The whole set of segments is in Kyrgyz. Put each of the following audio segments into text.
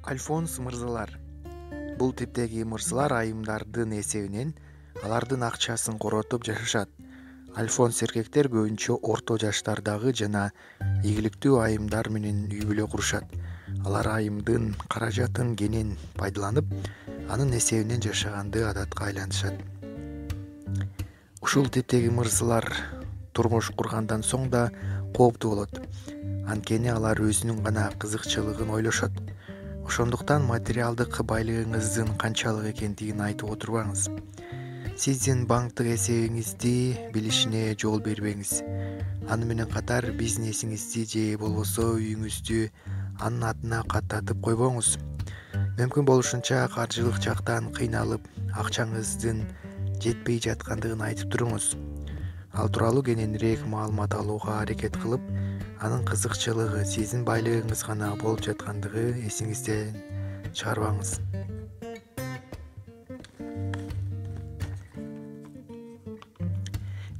Альфонс мырзалар. Бул типтеги мырзалар айымдардын эсебинен алардын акчасын коротуп жашашат. Альфонс эркектер көбүнчө орто жаштардагы жана ийгиликтүү айымдар менен үй бүлө курушат. Алар айымдын каражатын кенен пайдаланып, анын эсебинен жашаганды адатка айлантышат. Ушул типтеги мырзалар турмуш кургандан соң да кооптуу болот. Анткени алар өзүнүн гана кызыкчылыгын ойлошот. Ошондуктан материалдык байлыгыңыздын канчалык экендигин айтып отурбаңыз. Сиздин банктык эсебиңизди билишине жол бербеңиз. Аны менен катар бизнесиңизди же болбосо үйүңүздү анын атына каттатып койбоңуз. Мүмкүн болушунча каржылык жактан кыйналып, акчаңыздын жетпей жаткандыгын айтып туруңуз. Ал тууралуу кененирээк маалымат алууга аракет кылып, анын кызыкчылыгы сиздин байлыгыңыз гана болуп жаткандыгы эсиңизден чыгарбаңыз.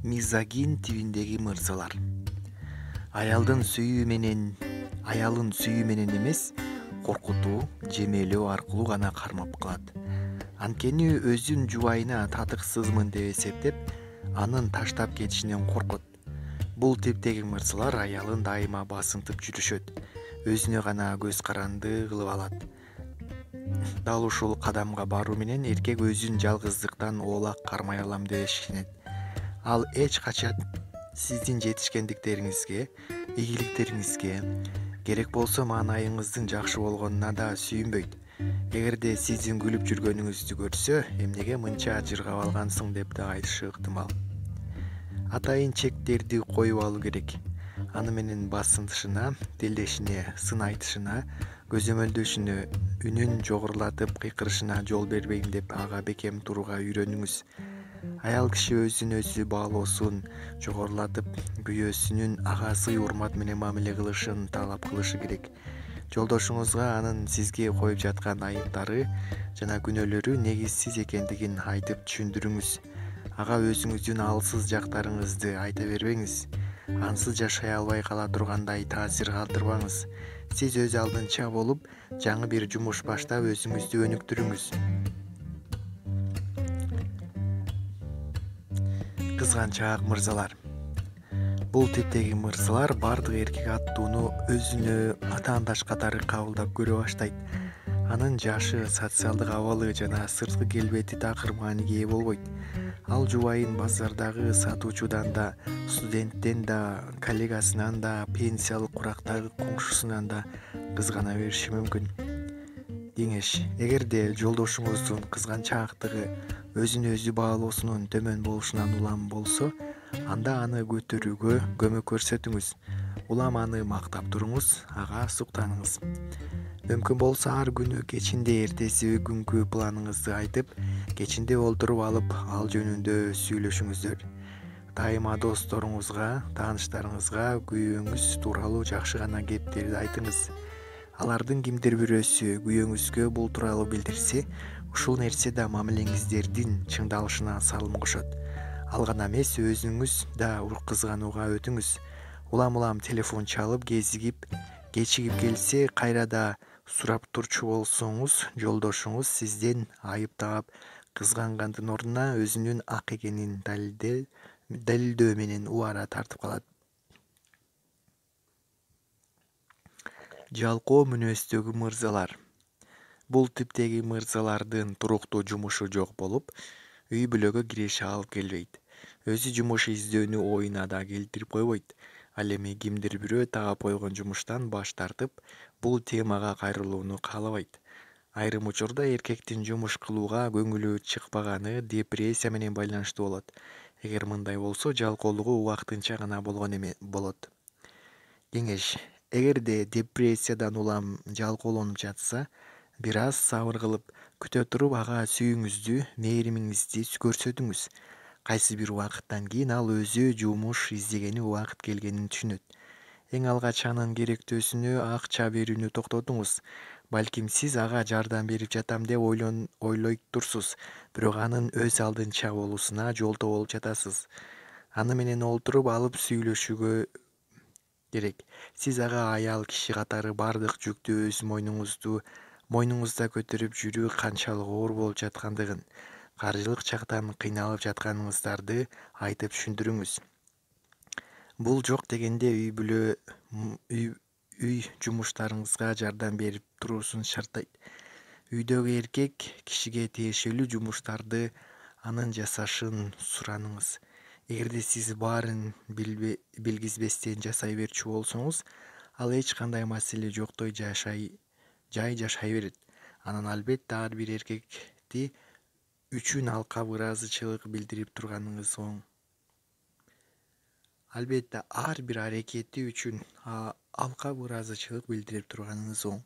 Мизогин тибиндеги мырзалар. Аялын сүйүү менен эмес, коркутуу, жемелөө аркылуу гана кармап калат. Анткени өзүн жубайына татыксызмын деп эсептеп, анын таштап кетишинен коркот. Бул типтеги мырзалар аялын дайыма басынтып жүрүшөт, өзүнө гана көз каранды кылып алат. Дал ушул кадамга баруу менен эркек өзүн жалгыздыктан оолак кармай алам деп ишенет. Ал эч качан сиздин жетишкендиктериңизге, ийгиликтериңизге, керек болсо маанайыңыздын жакшы болгонуна да сүйүнбөйт. Эгерде сиздин күлүп жүргөнүңүздү көрсө, эмнеге мынча жыргап алгансың деп да айтышы ыктымал. Атайын чектерди коюп алуу керек. Аны менен басынтышына, тилдешине, сын айтышына, көзөмөлдөшүнө, үнүн жогорулатып кыйкырышына жол бербейм деп ага бекем турууга үйрөнүңүз. Аял киши өзүн өзү баалоосун жогорулатып, күйөөсүнүн ага сый урмат менен мамиле кылышын талап кылышы керек. Жолдошуңузга анын сизге коюп жаткан айыптары жана күнөөлөрү негизсиз экендигин айтып түшүндүрүңүз. Ага өзүңүздүн алсыз жактарыңызды айта бербеңиз. Ансыз жашай албай кала тургандай таасир калтырбаңыз. Сиз өз алдынча болуп, жаңы бир жумуш баштап өзүңүздү өнүктүрүңүз. Кызганчаак мырзалар. Бул типтеги мырзалар бардык эркек аттууну өзүнө атаандаш катары кабылдап көрө баштайт. Анын жашы, социалдык абалы жана сырткы келбети такыр мааниге ээ болбойт. Ал жубайын базардагы сатуучудан да, студенттен да, коллегасынан да, пенсиялык курактагы коңшусунан да кызгана бериши мүмкүн. Кеңеш: эгерде жолдошуңуздун кызганчаактыгы өзүн өзү баалоосунун төмөн болушунан улам болсо, анда аны көтөрүүгө көмөк көрсөтүңүз. Улам аны мактап туруңуз, ага суктаныңыз. Мүмкүн болсо ар күнү кечинде эртеси күнгү планыңызды айтып, кечинде олтуруп алып ал жөнүндө сүйлөшүңүздөр. Дайыма досторуңузга, тааныштарыңызга күйөөңүз тууралуу жакшы гана кептерди айтыңыз. Алардын кимдир бирөөсү күйөөңүзгө бул тууралуу билдирсе, ушул нерсе да мамилеңиздердин чыңдалышына салым кошот. Ал гана эмес, өзүңүз да кызганууга өтүңүз. Улам телефон чалып, кечигип келсе, кайрада сурап турчу болсоңуз, жолдошуңуз сизден айып таап, кызгангандын ордуна өзүнүн ак экенин далилдөө менен убара тартып калат. Жалкоо мүнөздөгү мырзалар. Бул типтеги мырзалардын туруктуу жумушу жок болуп, үй бүлөгө киреше алып келбейт. Өзү жумуш издөөнү оюна да келтирип койбойт. Ал эми кимдир бирөө таап койгон жумуштан баш тартып, бул темага кайрылууну каалабайт. Айрым учурда эркектин жумуш кылууга көңүлү чыкпаганы депрессия менен байланыштуу болот. Эгер мындай болсо, жалкоолугу убактынча гана болот. Кеңеш: эгерде депрессиядан улам жалкоолонуп жатса, бир аз сабыр кылып, күтө туруп ага сүйүүңүздү, мээримиңизди көрсөтүңүз. Кайсы бир убакыттан кийин ал өзү жумуш издегени убакыт келгенин түшүнөт. Эң алгач анын керектөөсүнө акча берүүнү токтотуңуз. Балким сиз ага жардам берип жатам деп ойлойттурсуз, бирок анын өз алдынча болуусуна жолтоо болуп жатасыз. Аны менен олтуруп алып сүйлөшүүгө керек. Сиз ага аял киши катары бардык жүктү өз мойнуңузду мойнуңузда көтөрүп жүрүү канчалык оор болуп жаткандыгын, каржылык жактан кыйналып жатканыңыздарды айтып түшүндүрүңүз. Бул жок дегенде үй жумуштарыңызга жардам берип туруусун шарттайт. Үйдөгү эркек кишиге тиешелүү жумуштарды анын жасашын сураныңыз. Эгерде сиз баарын билгизбестен жасай берчү болсоңуз, ал эч кандай маселе жоктой жай жашай берет. Анан албетте ар бир эркекти үчүн алкап ыраазычылык билдирип турганыңыз оң. Албетте ар бир аракети үчүн алкап ыраазычылык билдирип турганыңыз оң.